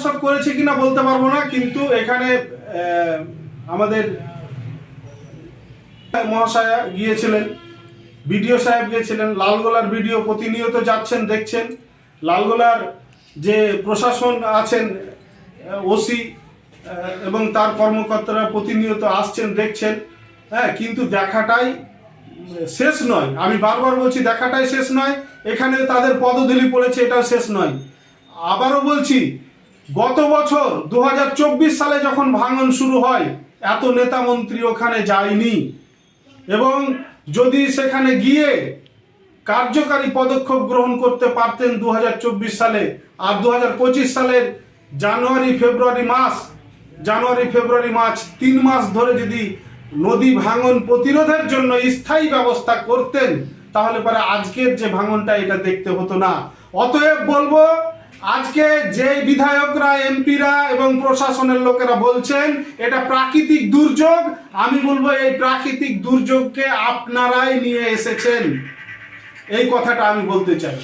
প্রশাসক করেছে কিনা বলতে পারবো না, কিন্তু এখানে আমাদের মহাশয়া গিয়েছিলেন, বিডিও সাহেব গিয়েছিলেন, লালগোলার বিডিও প্রতিনিয়ত যাচ্ছেন, দেখছেন লালগোলার যে প্রশাসন আছেন, ওসি এবং তার কর্মকর্তারা প্রতিনিয়ত আসছেন, দেখছেন। হ্যাঁ, কিন্তু দেখাটাই শেষ নয়। আমি বারবার বলছি, দেখাটাই শেষ নয়। এখানে তাদের পদধূলি পড়েছে, এটাও শেষ নয়। আবারও বলছি, গত বছর 2024 সালে যখন ভাঙন শুরু হয়, এত নেতা মন্ত্রী ওখানে যায়নি, এবং যদি সেখানে গিয়ে কার্যকারী পদক্ষেপ গ্রহণ করতে পারতেন 2024 সালে, আর 2025 সালের জানুয়ারি ফেব্রুয়ারি মার্চ 3 মাস ধরে যদি নদী ভাঙন প্রতিরোধের জন্য স্থায়ী ব্যবস্থা করতেন, তাহলে পরে আজকের যে ভাঙনটা এটা দেখতে হতো না। অতএব বলবো, আজকে যে বিধায়করা, এমপিরা এবং প্রশাসনের লোকেরা বলছেন এটা প্রাকৃতিক দুর্যোগ, আমি বলবো এই প্রাকৃতিক দুর্যোগকে আপনারাই নিয়ে এসেছেন, এই কথাটা আমি বলতে চাই।